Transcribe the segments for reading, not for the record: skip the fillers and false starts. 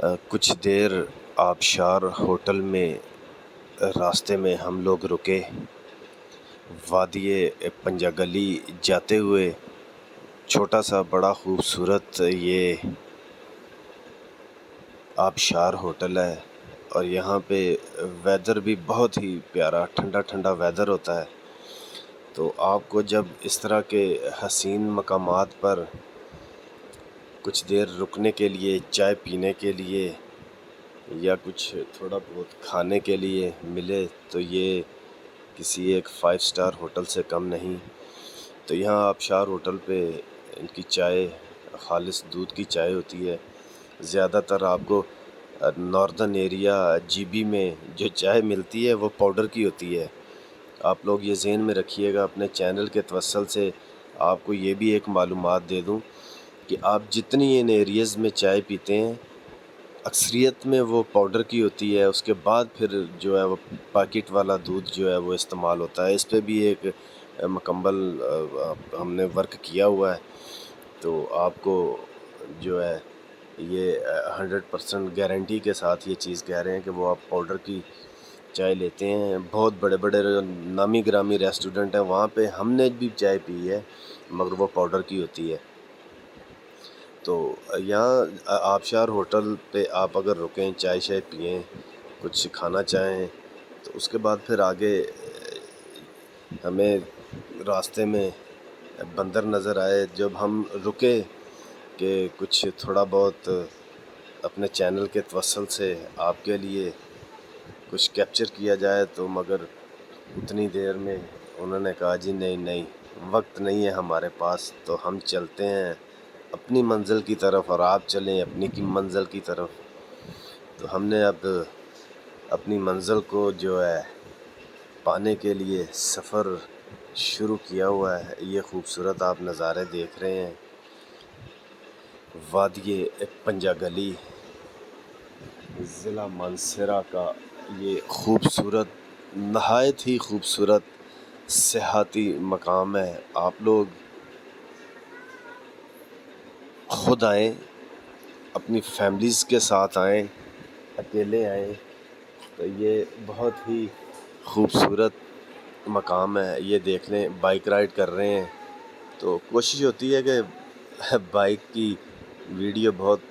कुछ देर आबशार होटल में रास्ते में हम लोग रुके। वादिये पंजागली जाते हुए छोटा सा बड़ा खूबसूरत ये आबशार होटल है और यहाँ पे वेदर भी बहुत ही प्यारा ठंडा ठंडा वेदर होता है। तो आपको जब इस तरह के हसीन मकामात पर कुछ देर रुकने के लिए, चाय पीने के लिए या कुछ थोड़ा बहुत खाने के लिए मिले तो ये किसी एक 5 स्टार होटल से कम नहीं। तो यहाँ आबशार होटल पे इनकी चाय खालिस दूध की चाय होती है। ज़्यादातर आपको नॉर्दर्न एरिया जीबी में जो चाय मिलती है वो पाउडर की होती है। आप लोग ये ज़हन में रखिएगा। अपने चैनल के तवस्सुल से आपको ये भी एक मालूमात दे दूँ कि आप जितनी इन एरियाज़ में चाय पीते हैं अक्सरियत में वो पाउडर की होती है। उसके बाद फिर जो है वो पैकेट वाला दूध जो है वो इस्तेमाल होता है। इस पे भी एक मुकम्मल हमने वर्क किया हुआ है। तो आपको जो है ये 100% गारंटी के साथ ये चीज़ कह रहे हैं कि वो आप पाउडर की चाय लेते हैं। बहुत बड़े बड़े नामी गिरामी रेस्टोरेंट हैं, वहाँ पे हमने भी चाय पी है मगर वो पाउडर की होती है। तो यहाँ आबशार होटल पे आप अगर रुकें, चाय शाय पिएँ, कुछ खाना चाहें तो उसके बाद फिर आगे हमें रास्ते में बंदर नज़र आए। जब हम रुके कि कुछ थोड़ा बहुत अपने चैनल के तवस्सुल से आपके लिए कुछ कैप्चर किया जाए तो मगर उतनी देर में उन्होंने कहा जी नहीं नहीं, वक्त नहीं है हमारे पास, तो हम चलते हैं अपनी मंज़िल की तरफ और आप चलें अपनी की मंज़िल की तरफ। तो हमने अब अपनी मंज़िल को जो है पाने के लिए सफ़र शुरू किया हुआ है। ये खूबसूरत आप नज़ारे देख रहे हैं, वादिये पंजागली ज़िला मानसरा का ये खूबसूरत, नहायत ही खूबसूरत सियाहती मकाम है। आप लोग ख़ुद आएँ, अपनी फैमिलीज़ के साथ आएँ, अकेले आएँ तो ये बहुत ही खूबसूरत मकाम है। ये देख लें, बाइक राइड कर रहे हैं तो कोशिश होती है कि बाइक की वीडियो बहुत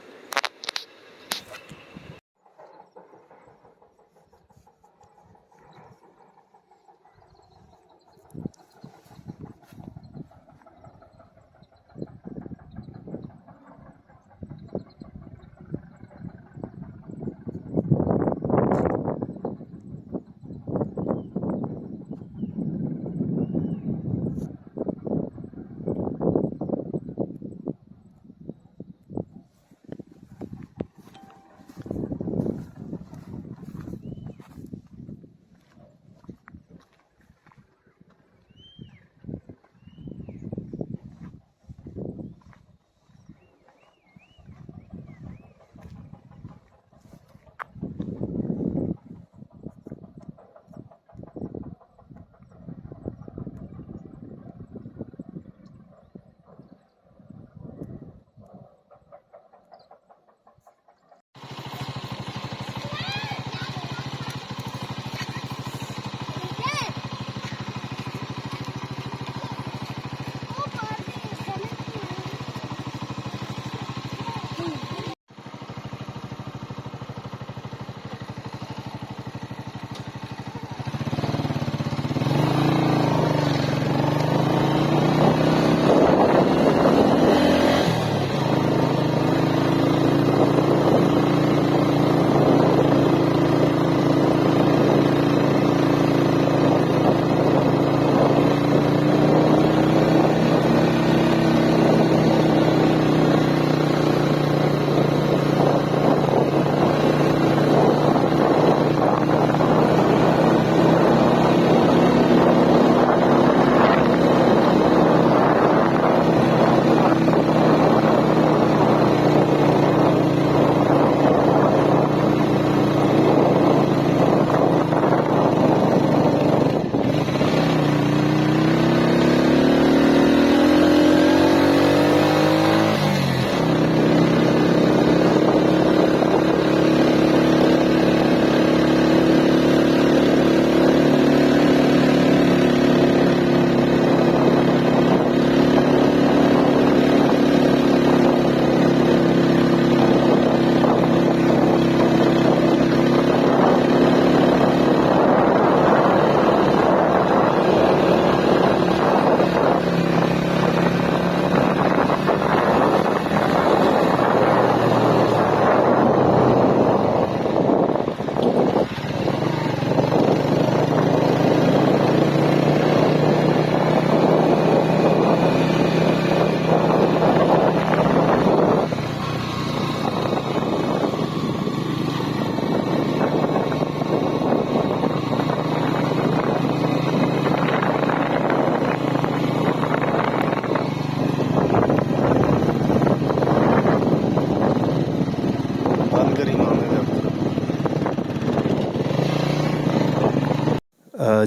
करी मामे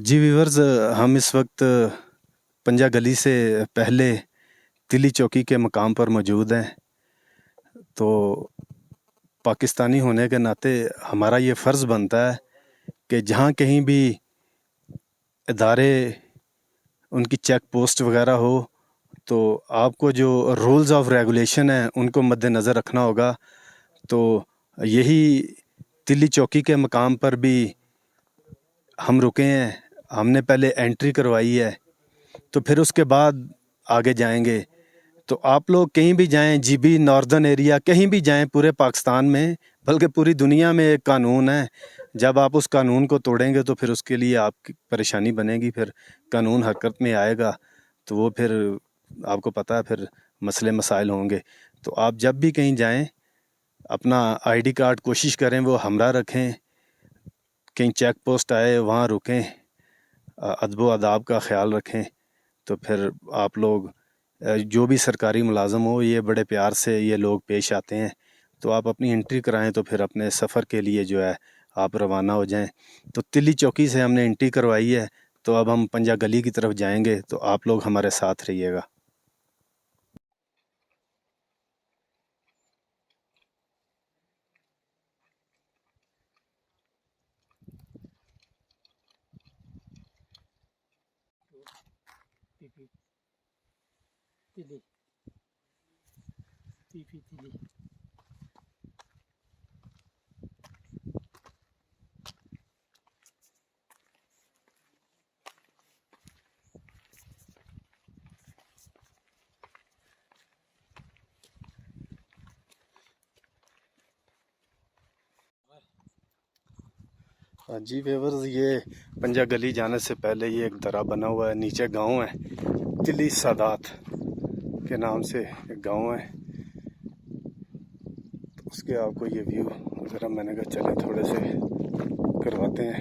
जी व्यूअर्स, हम इस वक्त पंजा गली से पहले तिली चौकी के मकाम पर मौजूद हैं। तो पाकिस्तानी होने के नाते हमारा ये फ़र्ज़ बनता है कि जहाँ कहीं भी इदारे उनकी चेक पोस्ट वगैरह हो तो आपको जो रूल्स ऑफ रेगुलेशन हैं उनको मद्देनज़र रखना होगा। तो यही तिली चौकी के मकाम पर भी हम रुके हैं। हमने पहले एंट्री करवाई है, तो फिर उसके बाद आगे जाएंगे। तो आप लोग कहीं भी जाएं, जीबी नॉर्दर्न एरिया कहीं भी जाएं पूरे पाकिस्तान में, बल्कि पूरी दुनिया में एक कानून है। जब आप उस कानून को तोड़ेंगे तो फिर उसके लिए आपकी परेशानी बनेगी, फिर कानून हरकत में आएगा तो वो फिर आपको पता है फिर मसले मसाइल होंगे। तो आप जब भी कहीं जाएं अपना आईडी कार्ड कोशिश करें वो हमरा रखें। कहीं चेक पोस्ट आए वहाँ रुकें, अदब आदाब का ख्याल रखें। तो फिर आप लोग जो भी सरकारी मुलाजम हो, ये बड़े प्यार से ये लोग पेश आते हैं। तो आप अपनी एंट्री कराएं तो फिर अपने सफ़र के लिए जो है आप रवाना हो जाएं। तो तिली चौकी से हमने एंट्री करवाई है, तो अब हम पंजा गली की तरफ जाएंगे। तो आप लोग हमारे साथ रहिएगा। तिली तिली हाँ जी व्यूअर्स, ये पंजा गली जाने से पहले ये एक दरा बना हुआ है, नीचे गांव है तिली सादात के नाम से एक गांव है। तो उसके आपको ये व्यू ज़रा मैंने कहा चले थोड़े से करवाते हैं।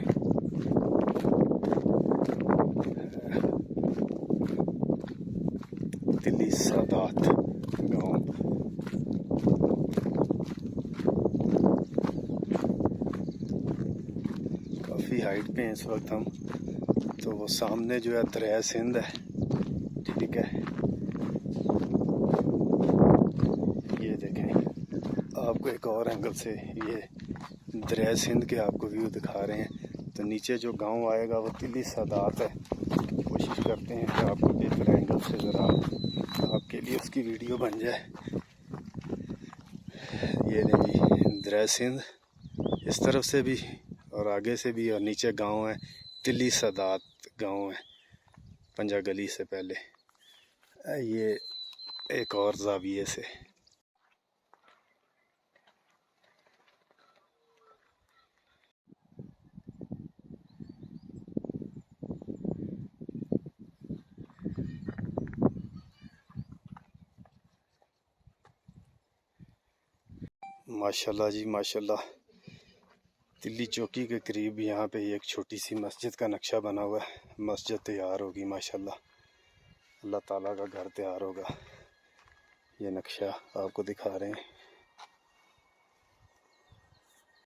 तिली सादात गांव, काफ़ी हाइट पे हैं इस वक्त हम। तो वो सामने जो है दरिया सिंध है, ठीक है। ये देखें, आपको एक और एंगल से ये दरिया सिंध के आपको व्यू दिखा रहे हैं। तो नीचे जो गांव आएगा वो तिली सादात है। कोशिश करते हैं कि आपको बेहतर एंगल से ज़रा आपके लिए उसकी वीडियो बन जाए। ये नहीं दरिया सिंध इस तरफ से भी और आगे से भी, और नीचे गांव है तिली सादात गांव है पंजा गली से पहले। ये एक और ज़ाविये से। माशाल्लाह जी माशाल्लाह, तिली चौकी के करीब यहाँ पे एक छोटी सी मस्जिद का नक्शा बना हुआ है। मस्जिद तैयार होगी माशाल्लाह, अल्लाह ताला का घर तैयार होगा। ये नक्शा आपको दिखा रहे हैं।